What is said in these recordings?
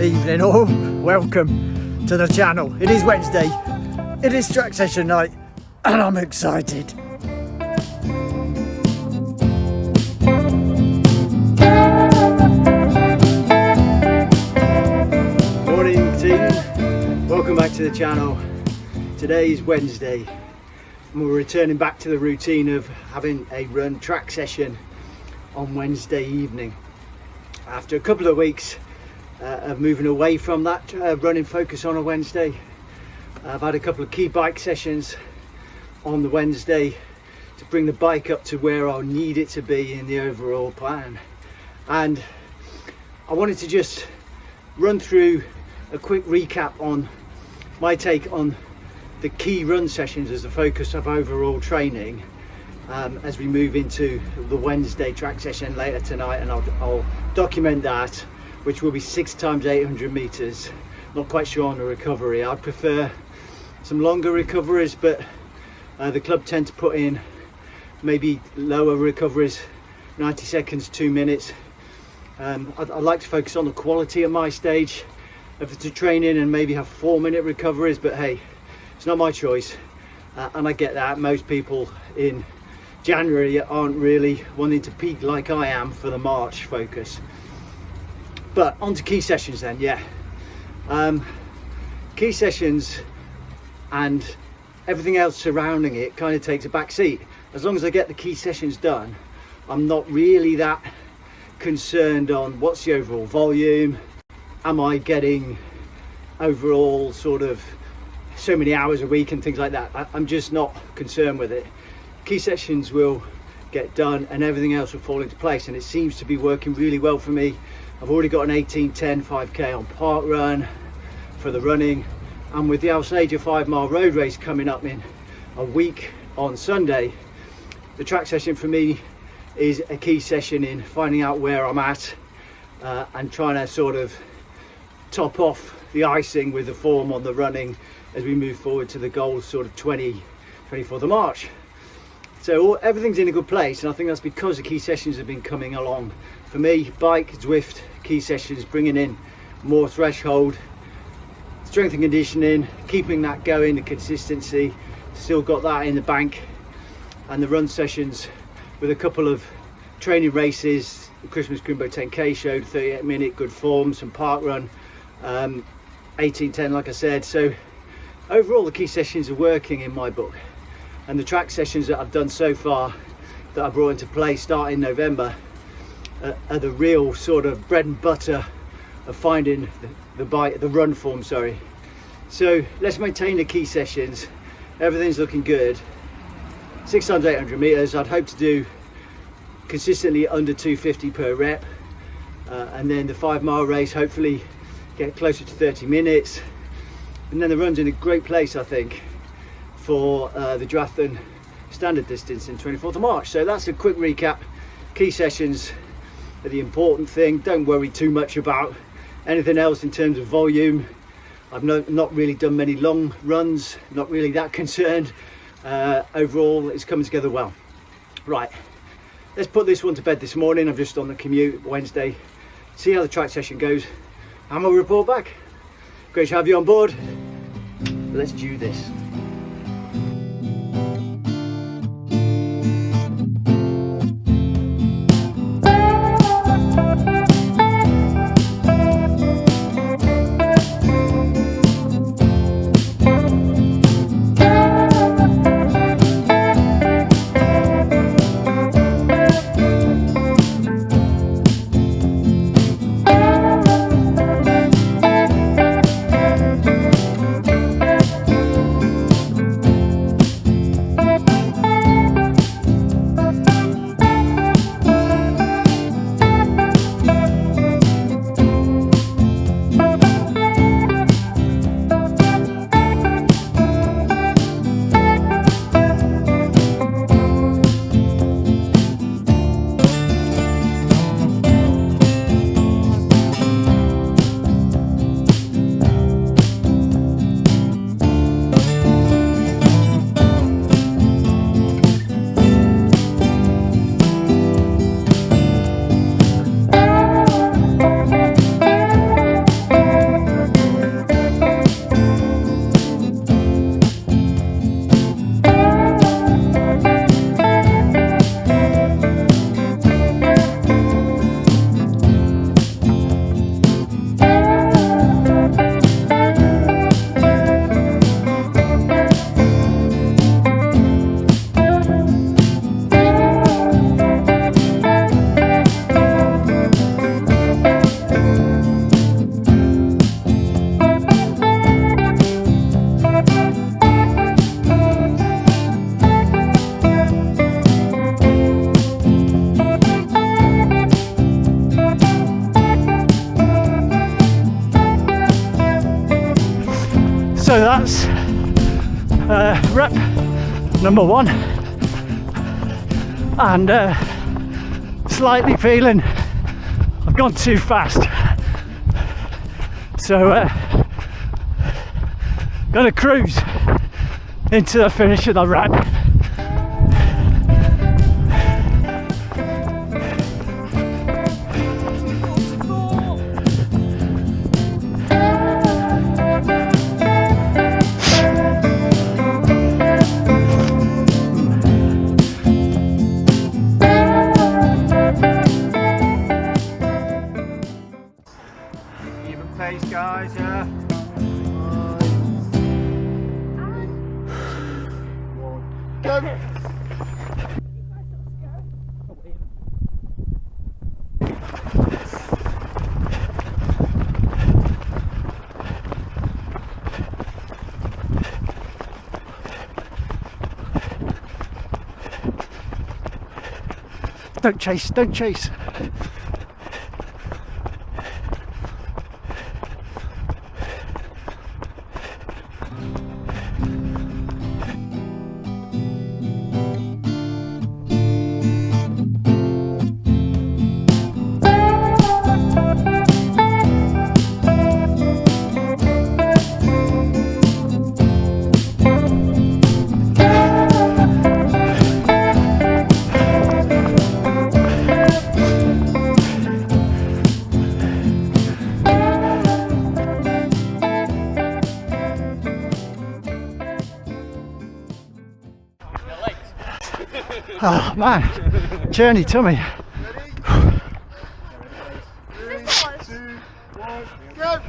evening all. Welcome to the channel. It is Wednesday, it is track session night, and I'm excited. Morning team, welcome back to the channel. Today is Wednesday and we're returning back to the routine of having a run track session on Wednesday evening. After a couple of weeks of moving away from that running focus on a Wednesday, I've had a couple of key bike sessions on the Wednesday to bring the bike up to where I need it to be in the overall plan. And I wanted to just run through a quick recap on my take on the key run sessions as the focus of overall training as we move into the Wednesday track session later tonight, and I'll document that, which will be 6 times 800 meters. Not quite sure on the recovery. I'd prefer some longer recoveries, but the club tend to put in maybe lower recoveries, 90 seconds, 2 minutes. I'd like to focus on the quality of my stage of the training and maybe have 4-minute recoveries, but hey, it's not my choice, and I get that. Most people in January aren't really wanting to peak like I am for the March focus. But on to key sessions then. Key sessions and everything else surrounding it kind of takes a back seat. As long as I get the key sessions done, I'm not really that concerned on what's the overall volume, am I getting overall sort of so many hours a week and things like that. I'm just not concerned with it. Key sessions will get done and everything else will fall into place, and it seems to be working really well for me. I've already got an 18:10 5k on park run for the running, and with the Alsager 5-mile road race coming up in a week on Sunday, the track session for me is a key session in finding out where I'm at and trying to sort of top off the icing with the form on the running as we move forward to the goal sort of 24th of March. So everything's in a good place, and I think that's because the key sessions have been coming along. For me, bike, Zwift, key sessions, bringing in more threshold, strength and conditioning, keeping that going, the consistency, still got that in the bank. And the run sessions with a couple of training races, the Christmas Crimbo 10k showed 38-minute good form, some park run, 18:10 like I said. So overall the key sessions are working in my book, and the track sessions that I've done so far that I brought into play starting November are the real sort of bread and butter of finding the run form. So let's maintain the key sessions. Everything's looking good. 6 times 800 meters. I'd hope to do consistently under 250 per rep, and then the 5-mile race hopefully get closer to 30 minutes, and then the run's in a great place I think for the Duathlon standard distance in 24th of March. So that's a quick recap. Key sessions are the important thing. Don't worry too much about anything else in terms of volume. I've not really done many long runs, not really that concerned. Overall it's coming together well. Right, let's put this one to bed this morning. I'm just on the commute Wednesday, see how the track session goes, and we'll report back. Great to have you on board. Let's do this. So that's rep number 1, and slightly feeling I've gone too fast, so gonna cruise into the finish of the rep. Pace, guys, yeah. 5, 4, 3, 2, 1, go! Don't chase, don't chase. Oh man, journey tummy. 3, 2, 1, go!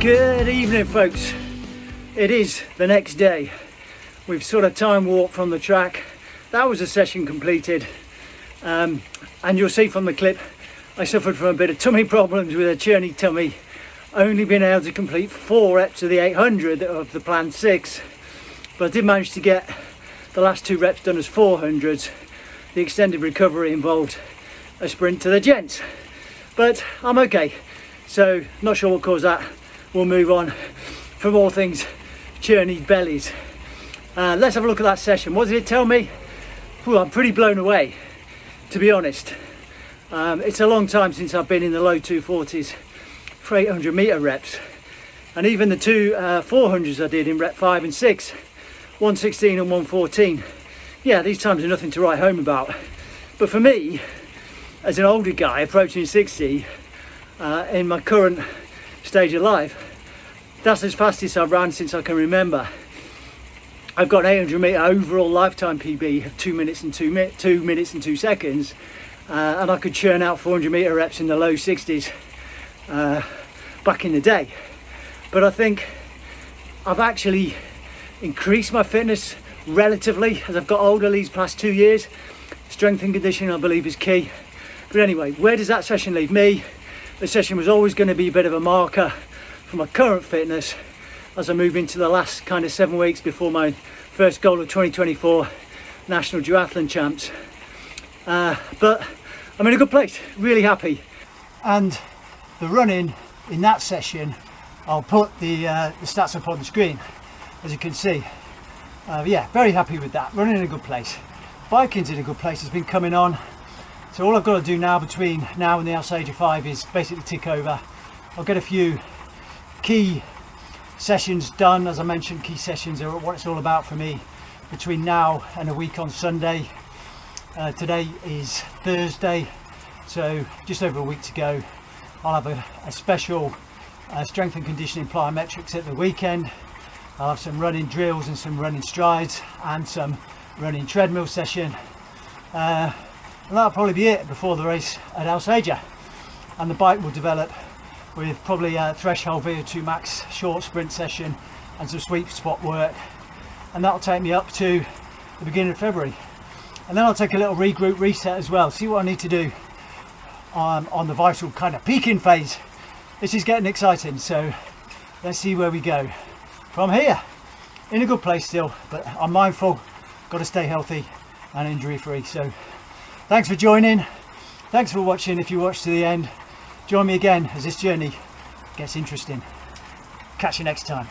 Good evening, folks. It is the next day. We've sort of time walked from the track. That was a session completed, and you'll see from the clip I suffered from a bit of tummy problems with a churny tummy, only being able to complete 4 reps of the 800 of the planned 6, but I did manage to get the last 2 reps done as 400s. The extended recovery involved a sprint to the gents, but I'm okay, so not sure what caused that. We'll move on for more things churny bellies. Let's have a look at that session. What did it tell me? Well, I'm pretty blown away, to be honest. It's a long time since I've been in the low 240s for 800 meter reps, and even the 2 400s I did in rep 5 and 6, 116 and 114. Yeah, these times are nothing to write home about, but for me, as an older guy approaching 60, in my current stage of life, that's as fast as I've run since I can remember. I've got an 800 meter overall lifetime PB of 2 minutes and 2 minutes and 2 seconds, and I could churn out 400 meter reps in the low 60s back in the day. But I think I've actually increased my fitness relatively as I've got older these past 2 years. Strength and conditioning, I believe, is key. But anyway, where does that session leave me? The session was always going to be a bit of a marker for my current fitness as I move into the last kind of 7 weeks before my first goal of 2024 National Duathlon Champs. But I'm in a good place, really happy. And the running in that session, I'll put the stats up on the screen, as you can see. Yeah, very happy with that. Running in a good place. Biking's in a good place, it's been coming on. So all I've got to do now between now and the Alsager 5 is basically tick over. I'll get a few key sessions done. As I mentioned, key sessions are what it's all about for me between now and a week on Sunday. Today is Thursday, so just over a week to go. I'll have a special strength and conditioning plyometrics at the weekend. I'll have some running drills and some running strides and some running treadmill session. And that'll probably be it before the race at Alsager. And the bike will develop with probably a threshold VO2 max short sprint session and some sweet spot work, and that'll take me up to the beginning of February. And then I'll take a little regroup reset as well, see what I need to do on the vital kind of peaking phase. This is getting exciting, so let's see where we go from here. In a good place still, but I'm mindful, got to stay healthy and injury free. So thanks for joining, thanks for watching. If you watched to the end, join me again as this journey gets interesting. Catch you next time.